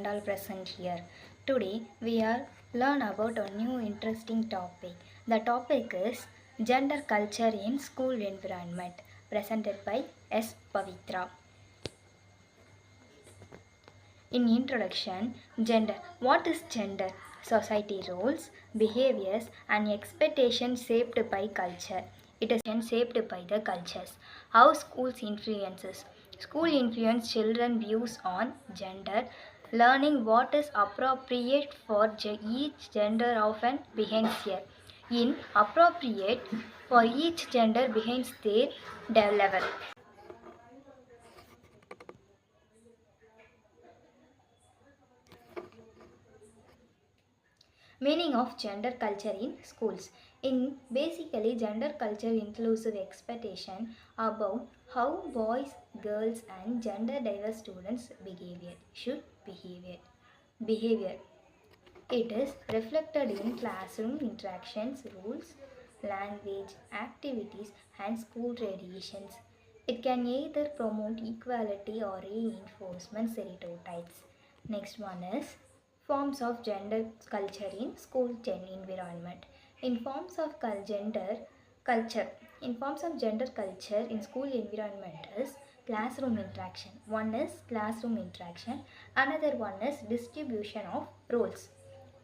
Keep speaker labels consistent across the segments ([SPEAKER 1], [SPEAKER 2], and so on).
[SPEAKER 1] and all present here. Today we are learn about a new interesting topic. The topic is gender culture in school environment, presented by S.pavithra. In introduction, gender. What is gender? Society roles, behaviors, and expectations shaped by culture. It is shaped by the cultures. How schools influences. School influence children views on gender. Learning what is appropriate for each gender often begins here. Inappropriate for each gender begins their level. Meaning of gender culture in schools. In basically gender culture inclusive expectation about how boys, girls and gender diverse students should behavior. It is reflected in classroom interactions, rules, language, activities and school traditions. It can either promote equality or reinforcement stereotypes. Next one is forms of gender culture in school environment. In forms of gender culture, in forms of gender culture in school environment is classroom interaction. One is classroom interaction, another one is distribution of roles.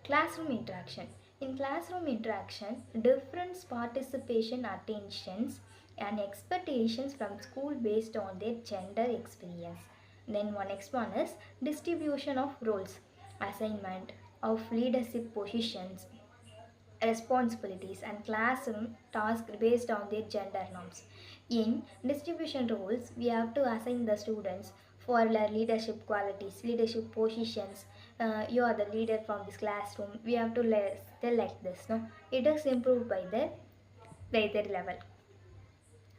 [SPEAKER 1] Classroom interaction. In classroom interaction, different participation attentions and expectations from school based on their gender experience. Then next one is distribution of roles, assignment of leadership positions, responsibilities and classroom tasks based on their gender norms. In distribution roles, we have to assign the students for their leadership qualities, leadership positions. You are the leader from this classroom. We have to tell like this. No, it is improved by their level.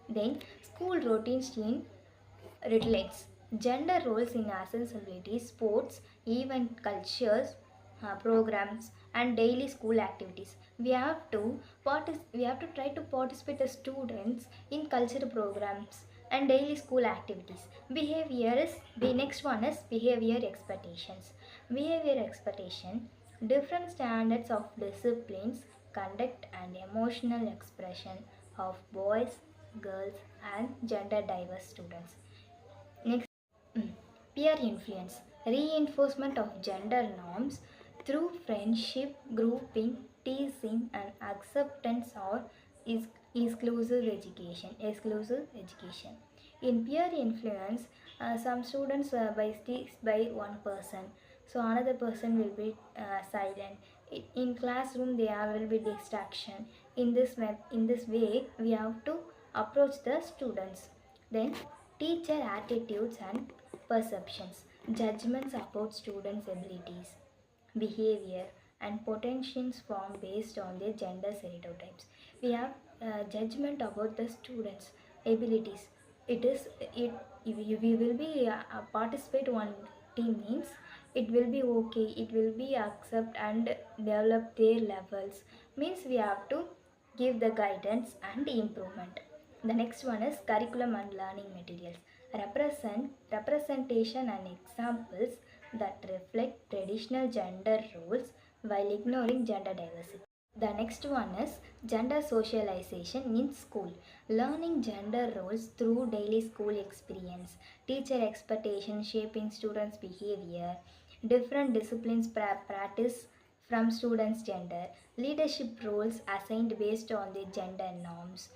[SPEAKER 1] Then school routines in relates gender roles in accessibility, sports, event cultures, programs, and daily school activities. We have to try to participate as students in cultural programs and daily school activities. Behavior is the next one is behavior expectations. Behavior expectation, different standards of disciplines, conduct, and emotional expression of boys, girls, and gender diverse students. Next, peer influence, reinforcement of gender norms through friendship, grouping, teasing, and acceptance or is exclusive education. Exclusive education. In peer influence, some students by one person, so another person will be silent. In classroom, there will be distraction. In this way, we have to approach the students. Then teacher attitudes and perceptions, judgments about students' abilities, behavior, and potentials formed based on their gender stereotypes. We have judgment about the students' abilities. It is it if we will be participate one team means it will be okay. It will be accept and develop their levels. Means we have to give the guidance and improvement. The next one is curriculum and learning materials. Representation and examples that reflect traditional gender roles while ignoring gender diversity. The next one is gender socialization in school. Learning gender roles through daily school experience, teacher expectations shaping students' behavior, different disciplines practice from students' gender, leadership roles assigned based on their gender norms,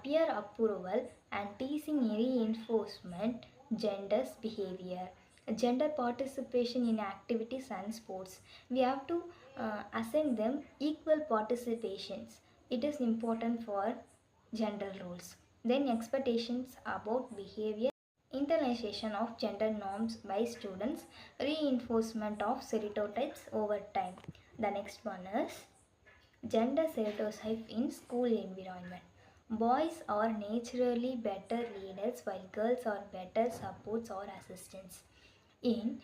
[SPEAKER 1] peer approval and teasing reinforcement, gender's behavior, gender participation in activities and sports. We have to assign them equal participations. It is important for gender roles. Then expectations about behavior, internalization of gender norms by students, reinforcement of stereotypes over time. The next one is gender stereotype in school environment. Boys are naturally better leaders while girls are better supports or assistants. In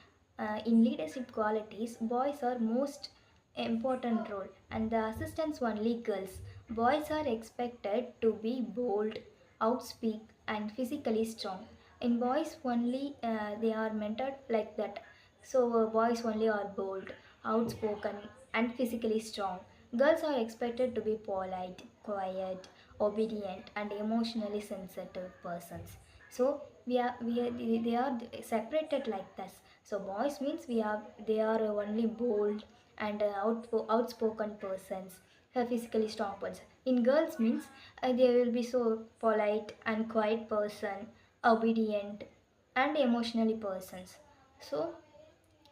[SPEAKER 1] leadership qualities, boys are most important role and the assistants only girls. Boys are expected to be bold, outspeak and physically strong. In boys only they are mentored like that. So boys only are bold, outspoken, and physically strong. Girls are expected to be polite, quiet, obedient, and emotionally sensitive persons. So they are separated like this. So boys means they are only bold and outspoken persons, physically strong persons. In girls means they will be so polite and quiet person, obedient, and emotionally persons. So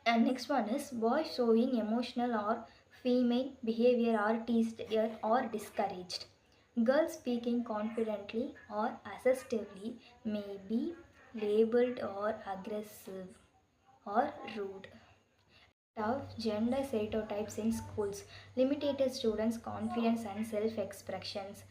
[SPEAKER 1] and next one is boys showing emotional or female behavior are teased or discouraged. Girls speaking confidently or assertively may be labeled or aggressive or rude. Tough gender stereotypes in schools, limited students' confidence and self expressions,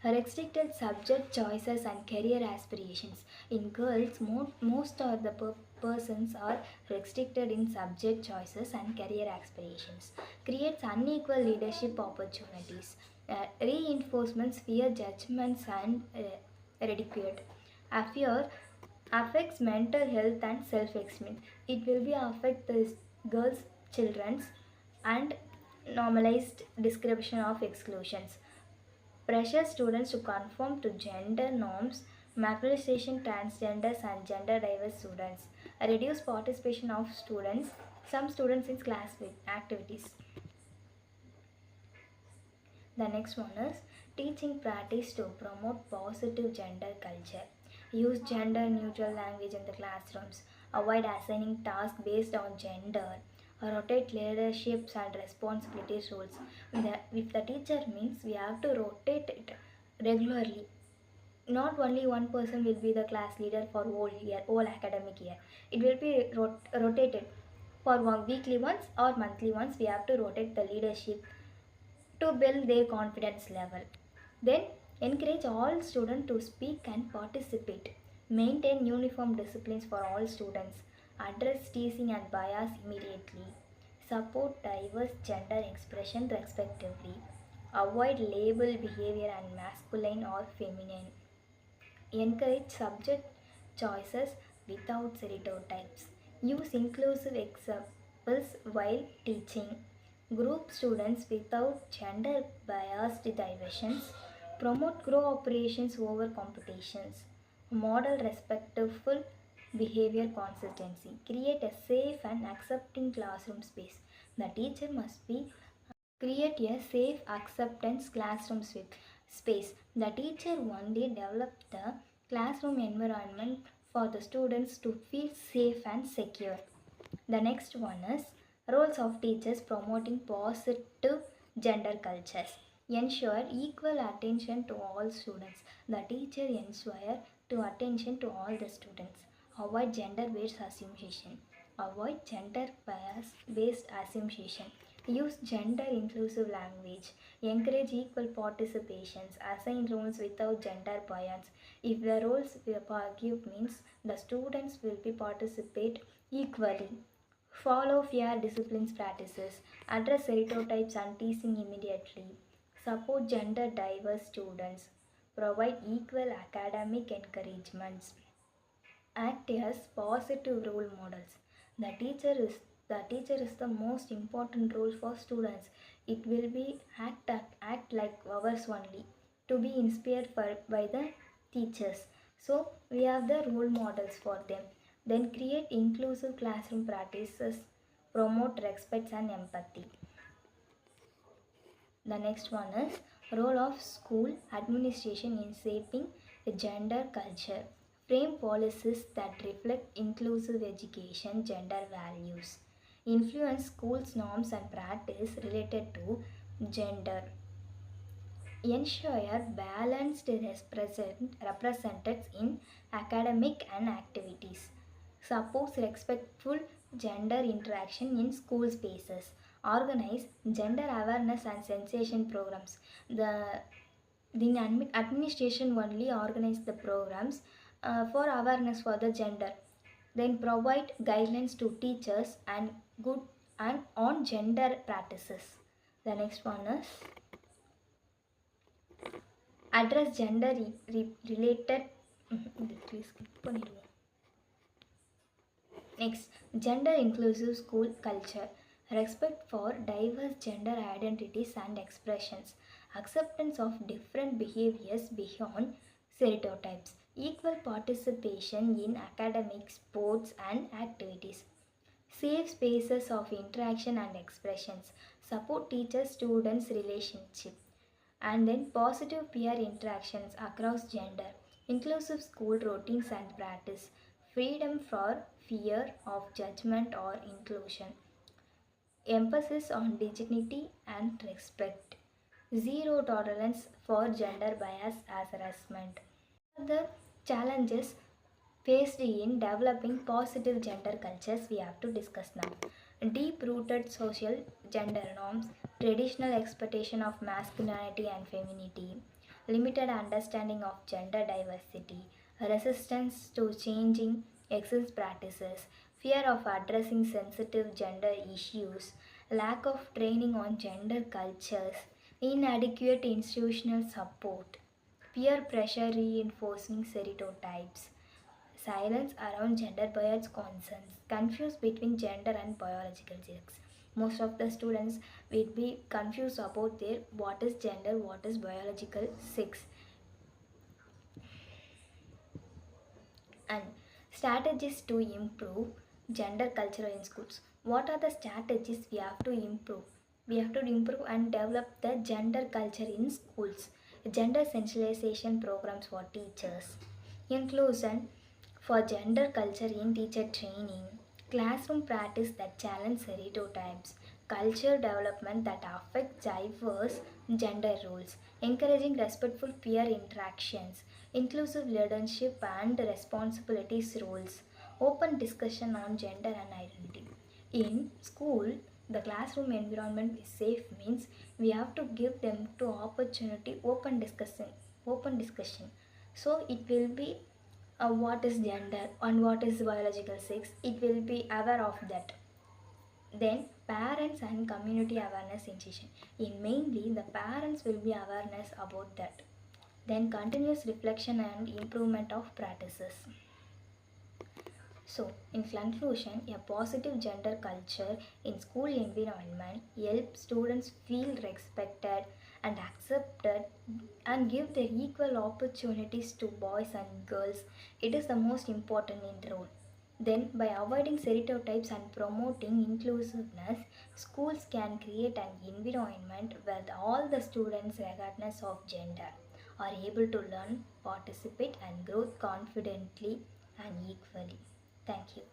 [SPEAKER 1] restricted subject choices and career aspirations. In girls, most of the persons are restricted in subject choices and career aspirations. Creates unequal leadership opportunities. Reinforcements fear judgments and ridiculed. Fear affects mental health and self-esteem. It will be affect the girls, children's, and normalized description of exclusions. Pressure students to conform to gender norms, marginalization transgenders and gender diverse students. Reduce participation of students, some students in class activities. The next one is teaching practice to promote positive gender culture. Use gender neutral language in the classrooms. Avoid assigning tasks based on gender. Rotate leaderships and responsibilities roles. If the teacher means we have to rotate it regularly. Not only one person will be the class leader for whole academic year. It will be rotated for one weekly once or monthly once. We have to rotate the leadership to build their confidence level. Then encourage all students to speak and participate. Maintain uniform disciplines for all students. Address teasing and bias immediately. Support diverse gender expression respectively. Avoid label behavior and masculine or feminine. Encourage subject choices without stereotypes. Use inclusive examples while teaching. Group students without gender biased diversions. Promote cooperations over competitions. Model respectful behavior consistency. Create a safe and accepting classroom space. The teacher must be create a safe acceptance classroom space. The teacher only develop the classroom environment for the students to feel safe and secure. The next one is roles of teachers promoting positive gender cultures. Ensure equal attention to all students. The teacher ensure to attention to all the students. Avoid gender based assumption. Avoid gender bias based assumption. Use gender inclusive language. Encourage equal participations. Assign roles without gender bias. If the roles give means the students will be participate equally. Follow fair disciplines practices. Address stereotypes and teasing immediately. Support gender diverse students. Provide equal academic encouragements. Act as positive role models. The teacher is the teacher is the most important role for students. It will be act like ours only to be inspired by the teachers. So we have the role models for them. Then create inclusive classroom practices, promote respect and empathy. The next one is role of school administration in shaping a gender culture. Frame policies that reflect inclusive education, gender values. Influence schools norms and practice related to gender. Ensure balanced represented in academic and activities. Supports respectful gender interaction in school spaces. Organize gender awareness and sensation programs. The administration only organize the programs for awareness for the gender. Then provide guidelines to teachers and good and on gender practices. The next one is address gender related please skip பண்ணிடுவோம். Next, gender inclusive school culture. Respect for diverse gender identities and expressions. Acceptance of different behaviors beyond stereotypes. Equal participation in academic, sports, and activities. Safe spaces of interaction and expressions. Support teacher students relationship. And then positive peer interactions across gender, inclusive school routines and practice, freedom for fear of judgment or inclusion, emphasis on dignity and respect, zero tolerance for gender bias as harassment. The challenges faced in developing positive gender cultures we have to discuss now. Deep rooted social gender norms, traditional expectation of masculinity and femininity, limited understanding of gender diversity, resistance to changing excess practices, fear of addressing sensitive gender issues, lack of training on gender cultures, inadequate institutional support, peer pressure reinforcing stereotypes, silence around gender bias concerns, confused between gender and biological sex. Most of the students will be confused about their what is gender, what is biological sex, and strategies to improve gender culture in schools. What are the strategies we have to improve? We have to improve and develop the gender culture in schools. Gender sensitization programs for teachers, inclusion for gender culture in teacher training, classroom practice that challenge stereotypes, culture development that affect diverse gender roles, encouraging respectful peer interactions, inclusive leadership and responsibilities roles, open discussion on gender and identity. In school, the classroom environment is safe means we have to give them to opportunity open discussion. So it will be what is gender and what is biological sex, it will be aware of that. Then parents and community awareness initiation, in mainly the parents will be awareness about that. Then continuous reflection and improvement of practices. So, in conclusion, a positive gender culture in school environment helps students feel respected and accepted and give their equal opportunities to boys and girls. It is the most important in role. Then, by avoiding stereotypes and promoting inclusiveness, schools can create an environment where all the students, regardless of gender, are able to learn, participate, and grow confidently and equally. Thank you.